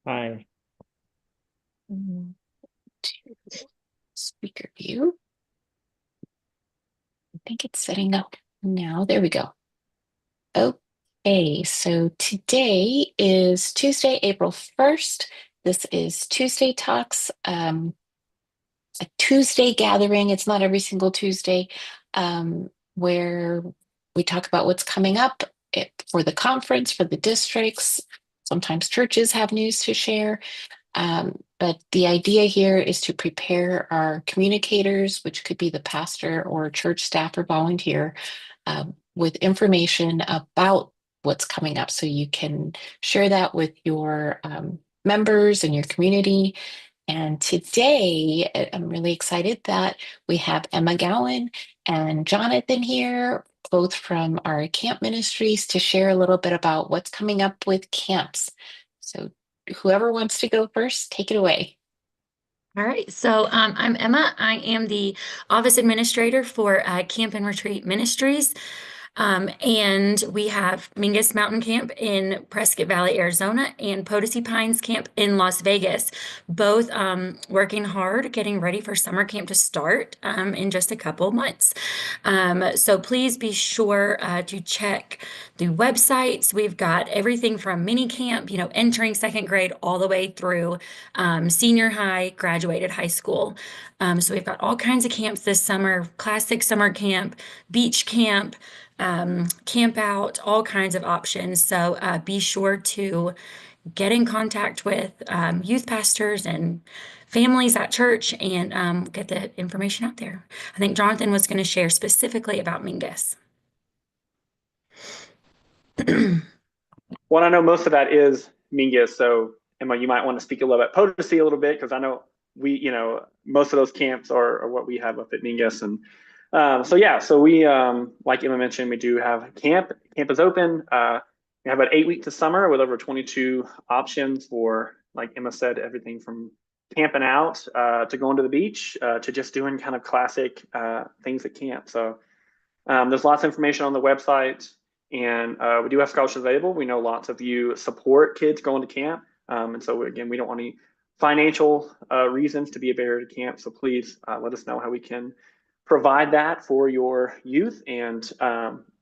Hi. To speaker view. I think it's setting up now. There we go. Okay, so today is Tuesday, April 1st. This is Tuesday Talks, a Tuesday gathering. It's not every single Tuesday, where we talk about what's coming up for the conference, for the districts. Sometimes churches have news to share. But the idea here is to prepare our communicators, which could be the pastor or church staff or volunteer, with information about what's coming up so you can share that with your members and your community. And today, I'm really excited that we have Emma Gowan and Jonathan here, both from our camp ministries, to share a little bit about what's coming up with camps. So whoever wants to go first, take it away. All right, so I'm Emma. I am the office administrator for Camp and Retreat Ministries. And we have Mingus Mountain Camp in Prescott Valley, Arizona, and Potosi Pines Camp in Las Vegas, both working hard, getting ready for summer camp to start in just a couple months. So please be sure to check the websites. We've got everything from mini camp, entering second grade all the way through senior high, graduated high school. So we've got all kinds of camps this summer, classic summer camp, beach camp, camp out, all kinds of options. So be sure to get in contact with youth pastors and families at church and get the information out there. I think Jonathan was going to share specifically about Mingus. Well, I know most of that is Mingus, so Emma, you might want to speak a little bit Potosi a little bit because I know most of those camps are what we have up at Mingus, and so we like Emma mentioned, we do have camp. Camp is open. We have about 8 weeks of summer with over 22 options for, like Emma said, everything from camping out to going to the beach to just doing kind of classic things at camp. So there's lots of information on the website, and we do have scholarships available. We know lots of you support kids going to camp, and so again, we don't want any financial reasons to be a barrier to camp. So please let us know how we can provide that for your youth. And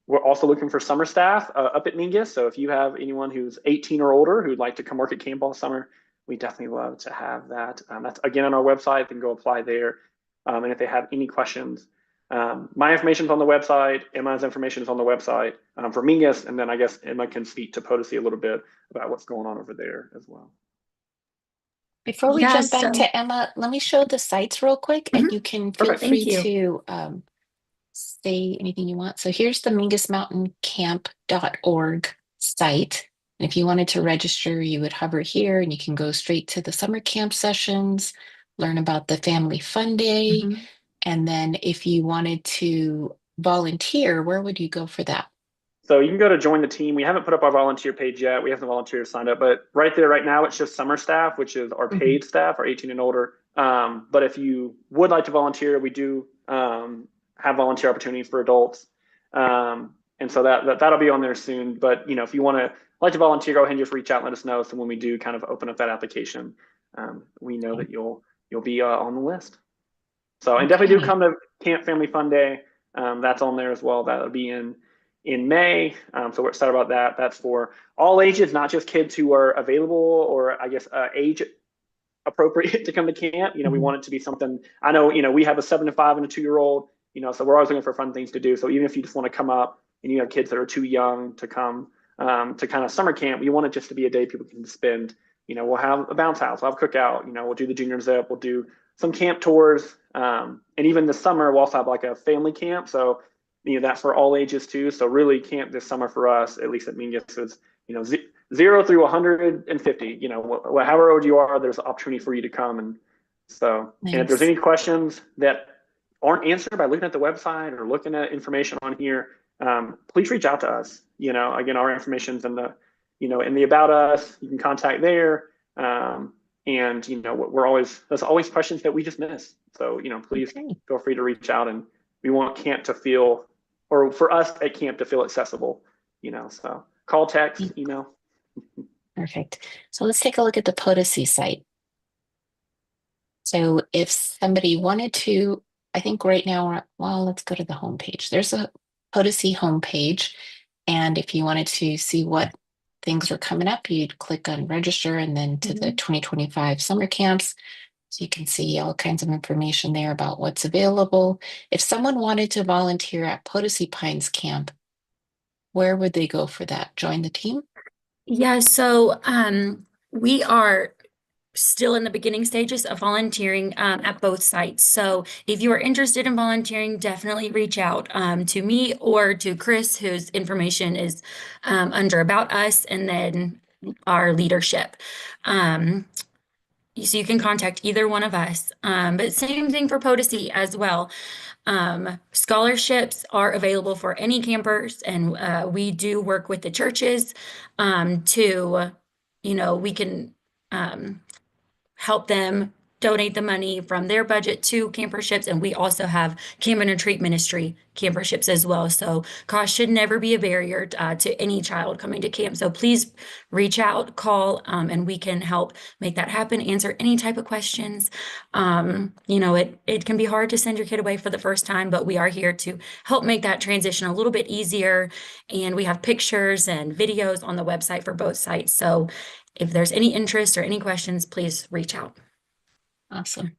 we're also looking for summer staff up at Mingus. So if you have anyone who's 18 or older who'd like to come work at camp all summer, we definitely love to have that. That's again on our website. They can go apply there. And if they have any questions, my information is on the website. Emma's information is on the website for Mingus, and then I guess Emma can speak to Potosi a little bit about what's going on over there as well. Before we Yeah, jump back so to Emma, let me show the sites real quick, and you can feel Perfect. free thank you. to say anything you want. So here's the mingusmountaincamp.org site. And if you wanted to register, you would hover here and you can go straight to the summer camp sessions, learn about the family fun day. Mhm. And then if you wanted to volunteer, where would you go for that? So you can go to join the team. We haven't put up our volunteer page yet. We have some volunteers signed up, but right there, right now, it's just summer staff, which is our Mhm. paid staff, our 18 and older. But if you would like to volunteer, we do have volunteer opportunities for adults, and so that'll be on there soon. But if you want to like to volunteer, go ahead and just reach out and let us know. So when we do kind of open up that application, we know that you'll be on the list. So and definitely do Okay. come to Camp Family Fun Day. That's on there as well. That'll be in May. So we're excited about that. That's for all ages, not just kids who are available or I guess age appropriate to come to camp. We Mhm. want it to be something. I know, we have a 7 to 5 and a 2-year-old. So we're always looking for fun things to do. So even if you just want to come up and you have kids that are too young to come to kind of summer camp, we want it just to be a day people can spend. We'll have a bounce house, we'll have cookout. We'll do the junior zip, we'll do some camp tours, and even this summer we'll also have like a family camp. So that's for all ages too. So really, camp this summer for us, at least at Mingus, is 0 through 150. However old you are, there's an opportunity for you to come. And if there's Nice. any questions that aren't answered by looking at the website or looking at information on here, please reach out to us. Again, our information's in the about us. You can contact there. And there's always questions that we just miss. So please Okay. feel free to reach out, and we want camp to feel, or for us at camp to feel accessible. So call, text, email. Perfect. So let's take a look at the Potosi site. So if somebody wanted to, I think right now, well, let's go to the homepage. There's a Potosi homepage. And if you wanted to see what things are coming up, you'd click on register and then to the 2025 summer camps. So you can see all kinds of information there about what's available. If someone wanted to volunteer at Potosi Pines Camp, where would they go for that? Join the team? Yeah, so we are still in the beginning stages of volunteering at both sites. So if you are interested in volunteering, definitely reach out to me or to Chris, whose information is under About Us, and then our leadership. So you can contact either one of us. But same thing for Potosi as well. Scholarships are available for any campers, and we do work with the churches to, we can help them donate the money from their budget to camperships. And we also have camp and retreat ministry camperships as well. So cost should never be a barrier to any child coming to camp. So please reach out, call, and we can help make that happen, answer any type of questions. It can be hard to send your kid away for the first time, but we are here to help make that transition a little bit easier. And we have pictures and videos on the website for both sites. So if there's any interest or any questions, please reach out. Awesome.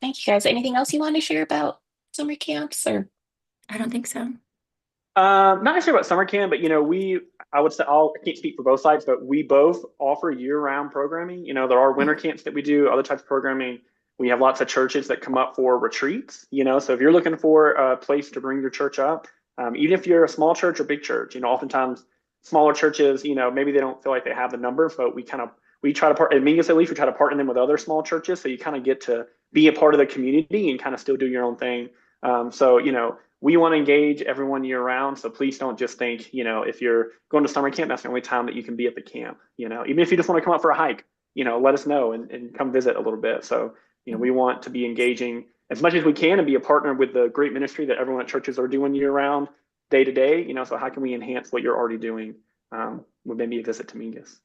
Thank you guys. Anything else you want to share about summer camps or? I don't think so. Not necessarily about summer camp, but I would say I can't speak for both sides, but we both offer year-round programming. There are winter camps that we do, other types of programming. We have lots of churches that come up for retreats. So if you're looking for a place to bring your church up, even if you're a small church or big church, oftentimes smaller churches, maybe they don't feel like they have the numbers, but we try to at Mingus at least, we try to partner them with other small churches, so you kind of get to be a part of the community and kind of still do your own thing. We want to engage everyone year round. So please don't just think, if you're going to summer camp, that's the only time that you can be at the camp. Even if you just want to come out for a hike, let us know and come visit a little bit. So, we want to be engaging as much as we can and be a partner with the great ministry that everyone at churches are doing year round, day to day. So how can we enhance what you're already doing with maybe a visit to Mingus?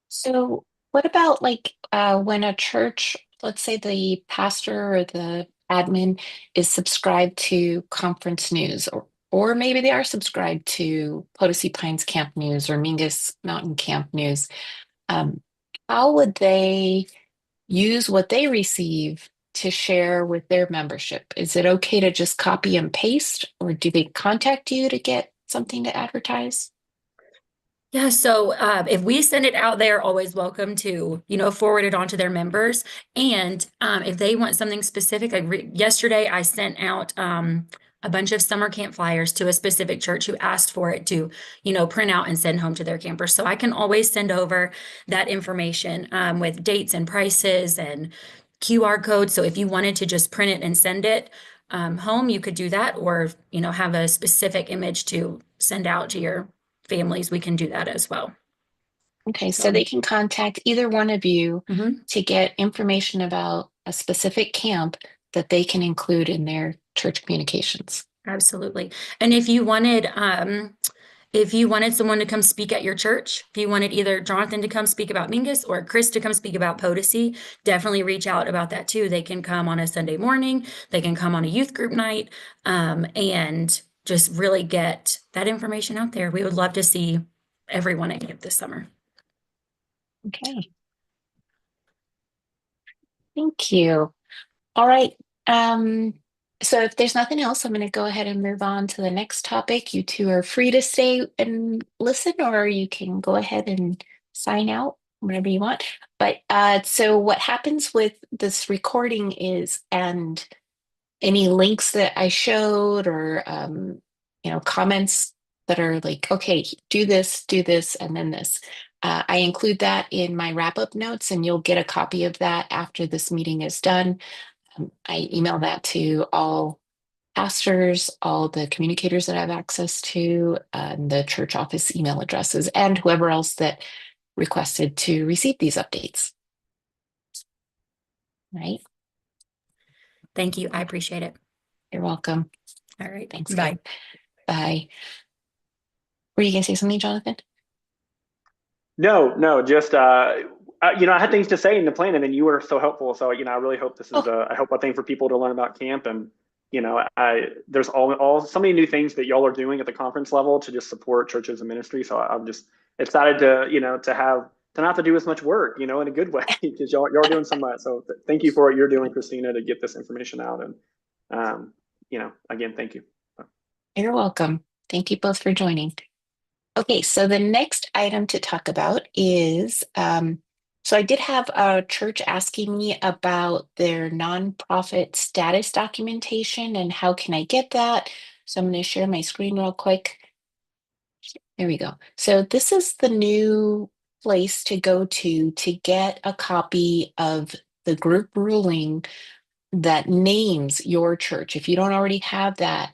So what about when a church, let's say the pastor or the admin is subscribed to conference news, or maybe they are subscribed to Potosi Pines Camp News or Mingus Mountain Camp News. How would they use what they receive to share with their membership? Is it okay to just copy and paste, or do they contact you to get something to advertise? Yeah, so if we send it out, they're always welcome to, forward it on to their members. And if they want something specific, yesterday I sent out a bunch of summer camp flyers to a specific church who asked for it to, print out and send home to their campers. So I can always send over that information with dates and prices and QR codes. So if you wanted to just print it and send it home, you could do that, or, have a specific image to send out to your families, we can do that as well. Okay, so they can contact either one of you to get information about a specific camp that they can include in their church communications. Absolutely. And if you wanted someone to come speak at your church, if you wanted either Jonathan to come speak about Mingus or Chris to come speak about Potosi, definitely reach out about that too. They can come on a Sunday morning, they can come on a youth group night, and just really get that information out there. We would love to see everyone at camp this summer. Okay. Thank you. All right. So if there's nothing else, I'm going to go ahead and move on to the next topic. You two are free to stay and listen, or you can go ahead and sign out, whatever you want. But so what happens with this recording is, and any links that I showed or comments that are like, okay, do this, and then this. I include that in my wrap-up notes, and you'll get a copy of that after this meeting is done. I email that to all pastors, all the communicators that I have access to, the church office email addresses, and whoever else that requested to receive these updates. Right? Thank you. I appreciate it. You're welcome. All right. Thanks. Bye. Bye. Were you going to say something, Jonathan? No, just I had things to say in the plan, and then you were so helpful. So I really hope this is Oh, a helpful thing for people to learn about camp, and there's all so many new things that y'all are doing at the conference level to just support churches and ministry. So I'm just excited to to not have to do as much work, in a good way, because y'all are doing so much. So thank you for what you're doing, Christina, to get this information out, and again, thank you. you're welcome. Thank you both for joining. Okay, so the next item to talk about is, so I did have a church asking me about their nonprofit status documentation and how can I get that. So I'm going to share my screen real quick. There we go. So this is the new place to go to get a copy of the group ruling that names your church. If you don't already have that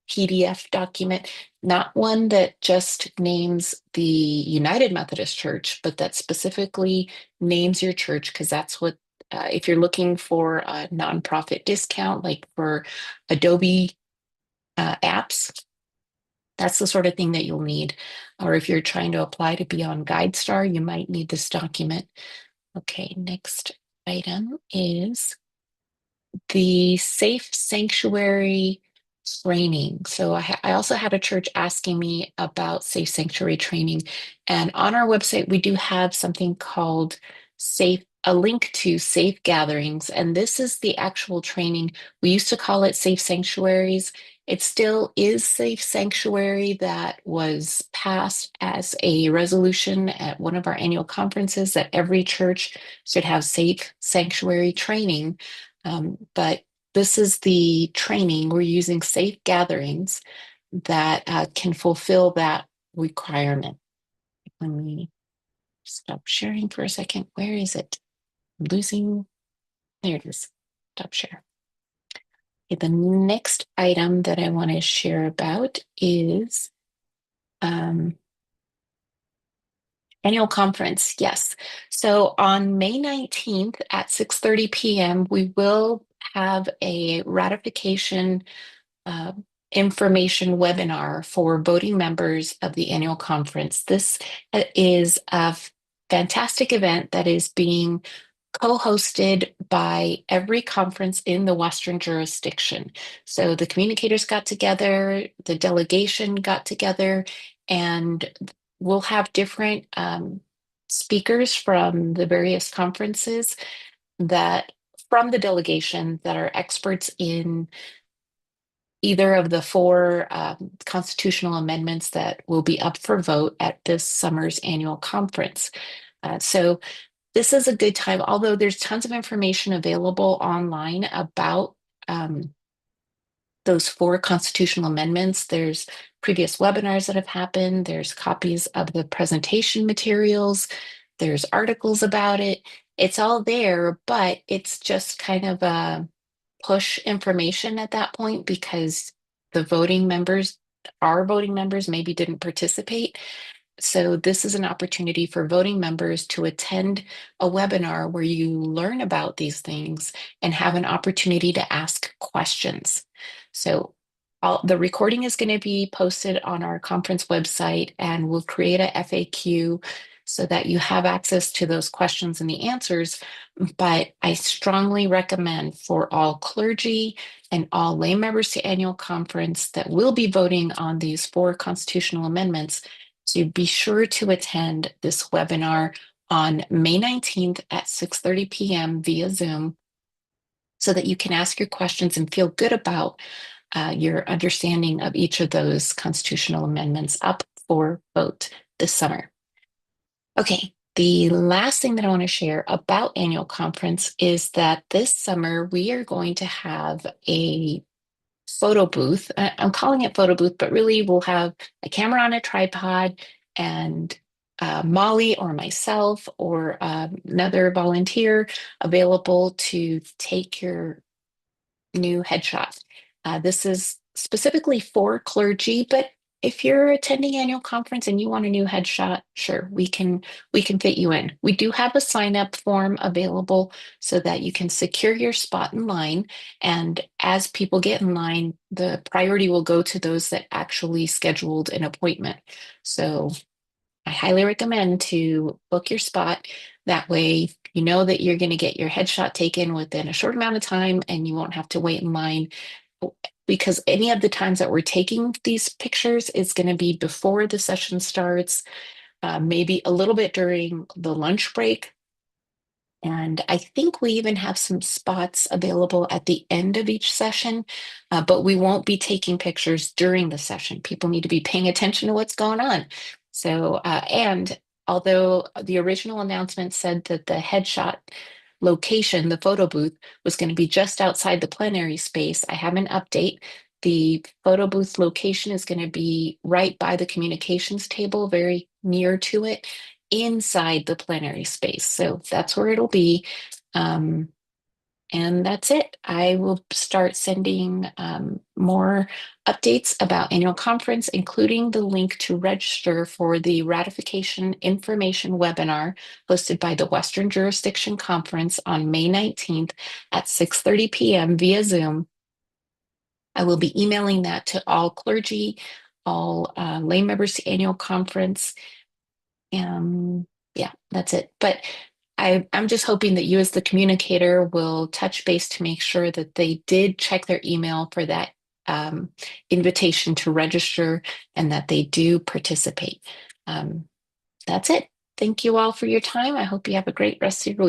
PDF document, not one that just names the United Methodist Church, but that specifically names your church, because that's what, if you're looking for a nonprofit discount, like for Adobe apps, that's the sort of thing that you'll need. Or if you're trying to apply to be on GuideStar, you might need this document. Okay, next item is the safe sanctuary training. So I also had a church asking me about safe sanctuary training. And on our website, we do have something called a link to safe gatherings. And this is the actual training. We used to call it safe sanctuaries. It still is safe sanctuary that was passed as a resolution at one of our annual conferences that every church should have safe sanctuary training. But this is the training. We're using safe gatherings that can fulfill that requirement. Let me stop sharing for a second. Where is it? I'm losing. There it is. Stop share. Okay, the next item that I want to share about is annual conference. Yes. So on May 19th at 6:30 p.m., we will have a ratification information webinar for voting members of the annual conference. This is a fantastic event that is being co-hosted by every conference in the Western jurisdiction. So the communicators got together, the delegation got together, and we'll have different speakers from the various conferences that from the delegation that are experts in either of the four constitutional amendments that will be up for vote at this summer's annual conference. So this is a good time, although there's tons of information available online about those four constitutional amendments. There's previous webinars that have happened. There's copies of the presentation materials. There's articles about it. It's all there, but it's just kind of a push information at that point because the voting members, our voting members, maybe didn't participate. So this is an opportunity for voting members to attend a webinar where you learn about these things and have an opportunity to ask questions. So the recording is going to be posted on our conference website, and we'll create a FAQ so that you have access to those questions and the answers. But I strongly recommend for all clergy and all lay members to annual conference that will be voting on these four constitutional amendments to be sure to attend this webinar on May 19th at 6:30 p.m. via Zoom so that you can ask your questions and feel good about your understanding of each of those constitutional amendments up for vote this summer. Okay, the last thing that I want to share about annual conference is that this summer we are going to have a photo booth. I'm calling it photo booth, but really we'll have a camera on a tripod and Molly or myself or another volunteer available to take your new headshot. This is specifically for clergy, but if you're attending annual conference and you want a new headshot, sure, we can fit you in. We do have a sign up form available so that you can secure your spot in line. And as people get in line, the priority will go to those that actually scheduled an appointment. So I highly recommend to book your spot. That way, you know that you're going to get your headshot taken within a short amount of time and you won't have to wait in line. Because any of the times that we're taking these pictures is going to be before the session starts, maybe a little bit during the lunch break. And I think we even have some spots available at the end of each session, but we won't be taking pictures during the session. People need to be paying attention to what's going on. So, and although the original announcement said that the headshot location, the photo booth, was going to be just outside the plenary space, I have an update. The photo booth location is going to be right by the communications table, very near to it, inside the plenary space. So that's where it'll be. And that's it. I will start sending more updates about annual conference, including the link to register for the Ratification Information Webinar hosted by the Western Jurisdiction Conference on May 19th at 6:30 p.m. via Zoom. I will be emailing that to all clergy, all lay members to annual conference. Yeah, that's it. But I'm just hoping that you as the communicator will touch base to make sure that they did check their email for that invitation to register and that they do participate. That's it. Thank you all for your time. I hope you have a great rest of your week.